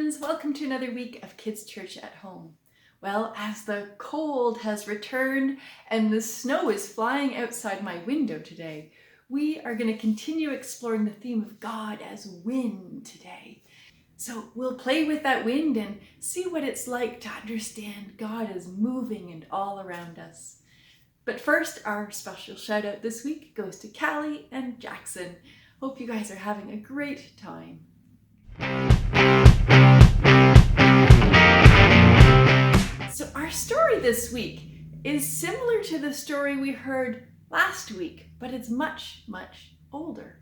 friends, welcome to another week of Kids Church at Home. Well, as the cold has returned and the snow is flying outside my window today, we are going to continue exploring the theme of God as wind today. So we'll play with that wind and see what it's like to understand God as moving and all around us. But first, our special shout out this week goes to Callie and Jackson. Hope you guys are having a great time. So our story this week is similar to the story we heard last week, but it's much, much older.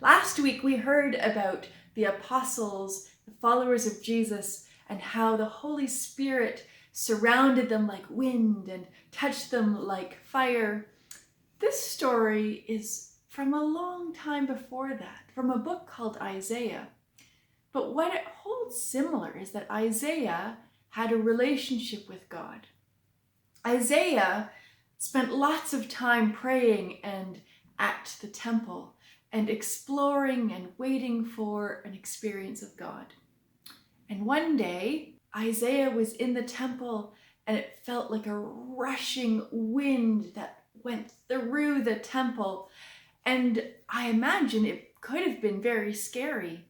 Last week we heard about the apostles, the followers of Jesus, and how the Holy Spirit surrounded them like wind and touched them like fire. This story is from a long time before that, from a book called Isaiah. But what it holds similar is that Isaiah had a relationship with God. Isaiah spent lots of time praying and at the temple and exploring and waiting for an experience of God. And one day, Isaiah was in the temple and it felt like a rushing wind that went through the temple. And I imagine it could have been very scary.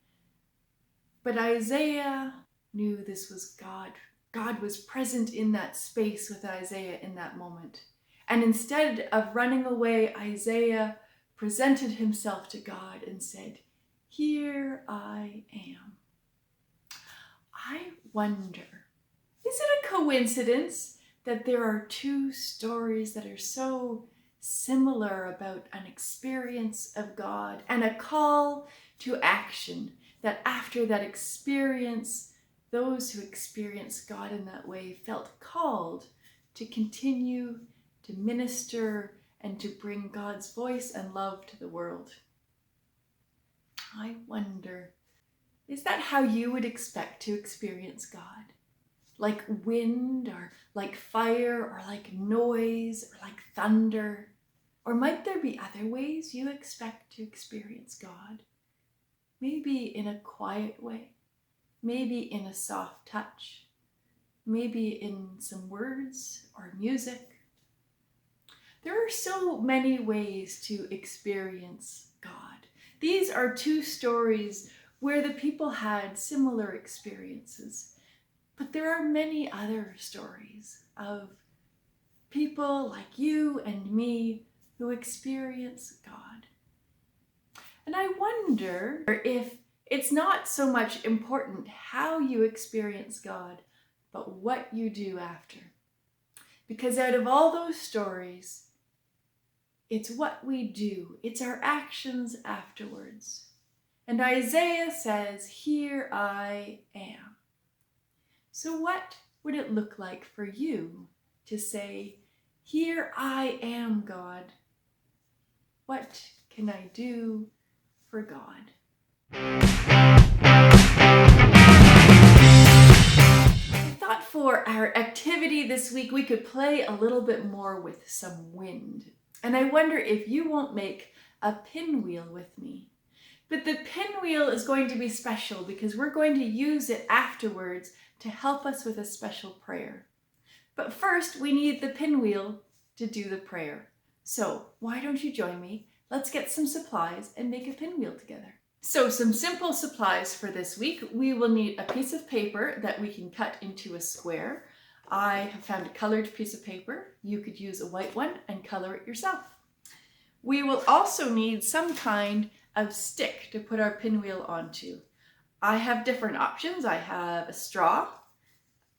But Isaiah knew this was God. God was present in that space with Isaiah in that moment. And instead of running away, Isaiah presented himself to God and said, "Here I am." I wonder, is it a coincidence that there are two stories that are so similar about an experience of God and a call to action, that after that experience, those who experienced God in that way felt called to continue to minister and to bring God's voice and love to the world? I wonder, is that how you would expect to experience God? Like wind, or like fire, or like noise, or like thunder? Or might there be other ways you expect to experience God? Maybe in a quiet way. Maybe in a soft touch, maybe in some words or music. There are so many ways to experience God. These are two stories where the people had similar experiences, but there are many other stories of people like you and me who experience God. And I wonder if it's not so much important how you experience God, but what you do after. Because out of all those stories, it's what we do. It's our actions afterwards. And Isaiah says, "Here I am." So what would it look like for you to say, "Here I am, God. What can I do for God?" I thought for our activity this week, we could play a little bit more with some wind. And I wonder if you won't make a pinwheel with me. But the pinwheel is going to be special because we're going to use it afterwards to help us with a special prayer. But first, we need the pinwheel to do the prayer. So why don't you join me? Let's get some supplies and make a pinwheel together. So some simple supplies for this week. We will need a piece of paper that we can cut into a square. I have found a colored piece of paper. You could use a white one and color it yourself. We will also need some kind of stick to put our pinwheel onto. I have different options. I have a straw,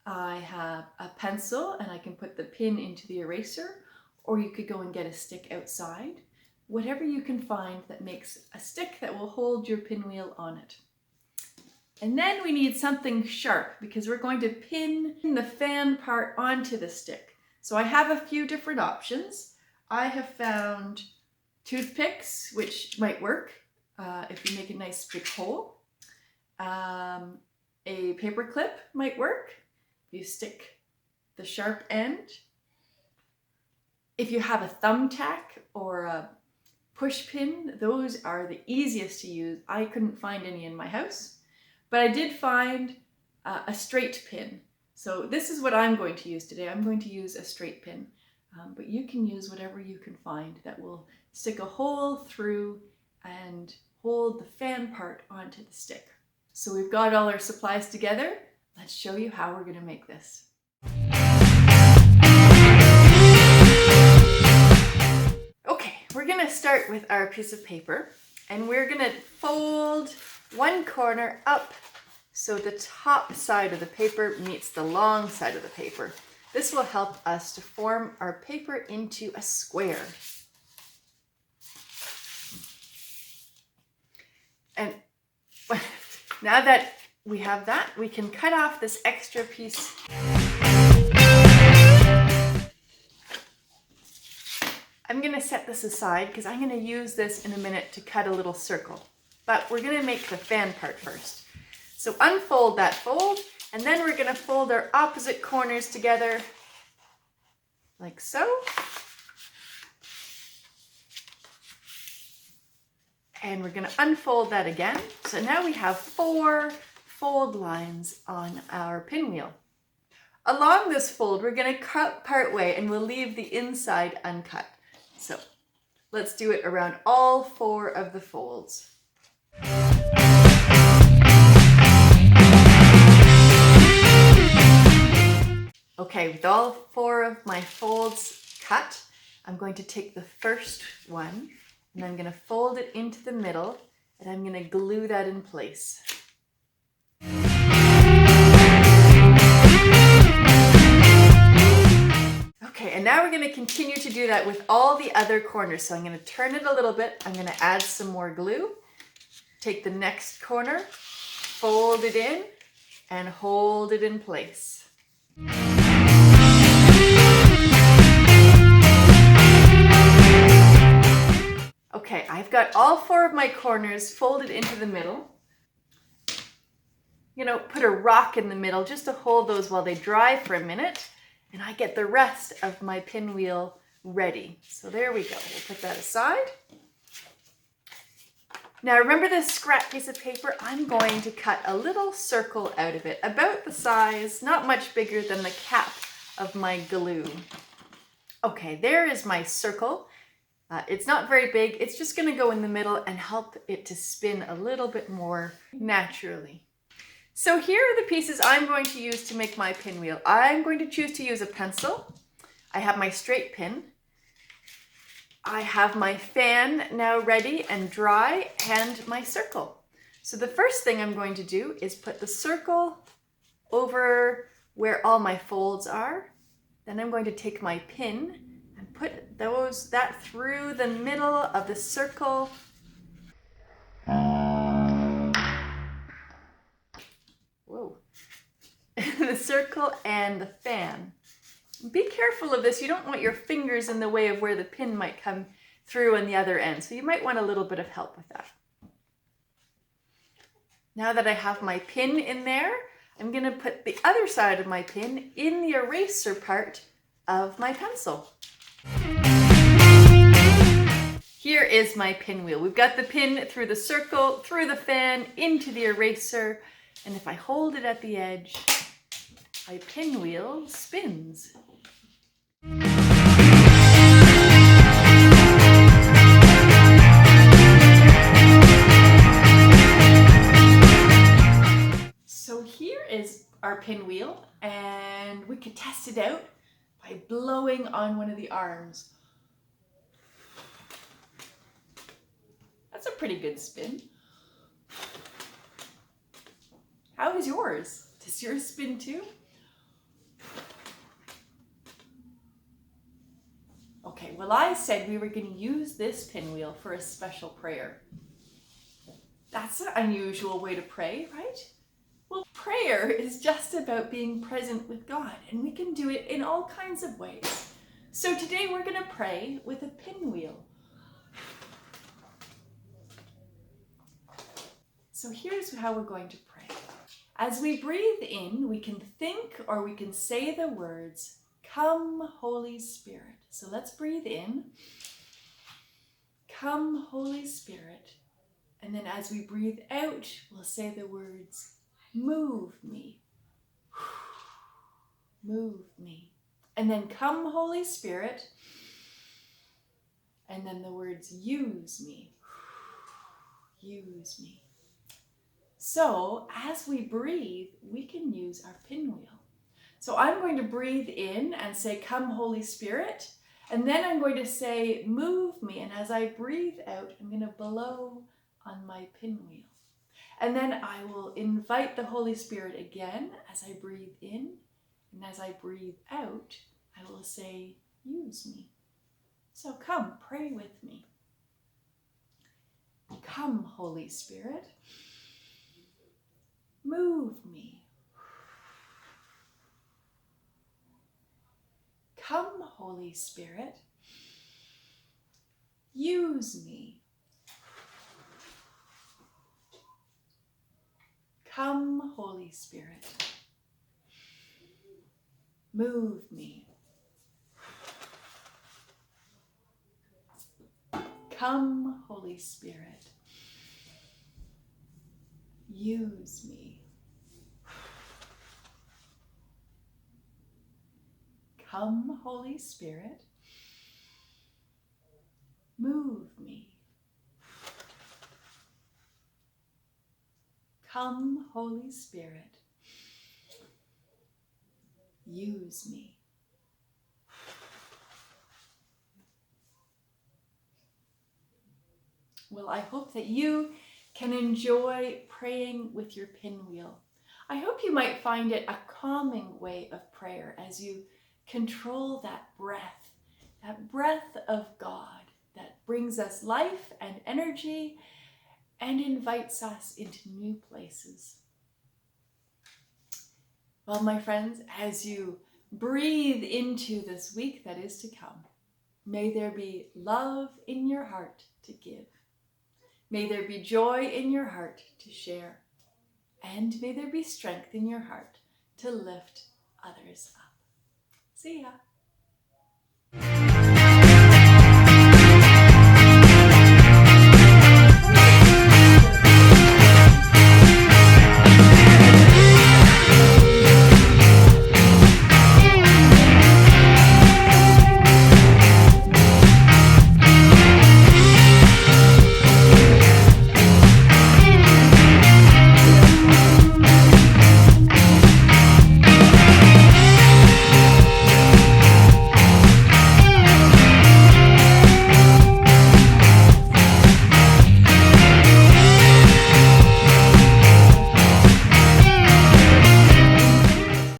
I have a pencil, and I can put the pin into the eraser, or you could go and get a stick outside. Whatever you can find that makes a stick that will hold your pinwheel on it. And then we need something sharp because we're going to pin the fan part onto the stick. So I have a few different options. I have found toothpicks, which might work if you make a nice big hole. A paper clip might work. You stick the sharp end. If you have a thumbtack or a push pin, those are the easiest to use. I couldn't find any in my house, but I did find a straight pin. So this is what I'm going to use today. I'm going to use a straight pin, but you can use whatever you can find that will stick a hole through and hold the fan part onto the stick. So we've got all our supplies together. Let's show you how we're going to make this. Okay, we're going to start with our piece of paper, and we're going to fold one corner up so the top side of the paper meets the long side of the paper. This will help us to form our paper into a square. And now that we have that, we can cut off this extra piece. I'm going to set this aside because I'm going to use this in a minute to cut a little circle. But we're going to make the fan part first. So unfold that fold, and then we're going to fold our opposite corners together like so. And we're going to unfold that again. So now we have 4 fold lines on our pinwheel. Along this fold, we're going to cut part way and we'll leave the inside uncut. So let's do it around all 4 of the folds. Okay, with all 4 of my folds cut, I'm going to take the first one and I'm going to fold it into the middle and I'm going to glue that in place. Okay, and now we're going to continue to do that with all the other corners. So I'm going to turn it a little bit. I'm going to add some more glue. Take the next corner, fold it in, and hold it in place. Okay, I've got all 4 of my corners folded into the middle. Put a rock in the middle just to hold those while they dry for a minute, and I get the rest of my pinwheel ready. So there we go. We'll put that aside. Now remember this scrap piece of paper? I'm going to cut a little circle out of it, about the size, not much bigger than the cap of my glue. Okay, there is my circle. It's not very big. It's just going to go in the middle and help it to spin a little bit more naturally. So here are the pieces I'm going to use to make my pinwheel. I'm going to choose to use a pencil. I have my straight pin. I have my fan now ready and dry, and my circle. So the first thing I'm going to do is put the circle over where all my folds are. Then I'm going to take my pin and put that through the middle of the circle. Whoa. The circle and the fan. Be careful of this. You don't want your fingers in the way of where the pin might come through on the other end. So you might want a little bit of help with that. Now that I have my pin in there, I'm going to put the other side of my pin in the eraser part of my pencil. Here is my pinwheel. We've got the pin through the circle, through the fan, into the eraser, and if I hold it at the edge, my pinwheel spins. So here is our pinwheel, and we could test it out by blowing on one of the arms. That's a pretty good spin. How is yours? Does yours spin too? Okay, well, I said we were going to use this pinwheel for a special prayer. That's an unusual way to pray, right? Well, prayer is just about being present with God, and we can do it in all kinds of ways. So today we're going to pray with a pinwheel. So here's how we're going to pray. As we breathe in, we can think or we can say the words, "Come, Holy Spirit." So let's breathe in. Come, Holy Spirit. And then as we breathe out, we'll say the words, "Move me." move me. And then come, Holy Spirit. And then the words, use me, use me. So as we breathe, we can use our pinwheel. So I'm going to breathe in and say, come, Holy Spirit. And then I'm going to say, move me. And as I breathe out, I'm going to blow on my pinwheel. And then I will invite the Holy Spirit again as I breathe in. And as I breathe out, I will say, use me. So come, pray with me. Come, Holy Spirit. Move me. Come, Holy Spirit. Use me. Come, Holy Spirit. Move me. Come, Holy Spirit. Use me. Come, Holy Spirit. Move me. Come, Holy Spirit. Use me. Well, I hope that you can enjoy praying with your pinwheel. I hope you might find it a calming way of prayer as you control that breath of God that brings us life and energy and invites us into new places. Well, my friends, as you breathe into this week that is to come, may there be love in your heart to give. May there be joy in your heart to share. And may there be strength in your heart to lift others up. See ya.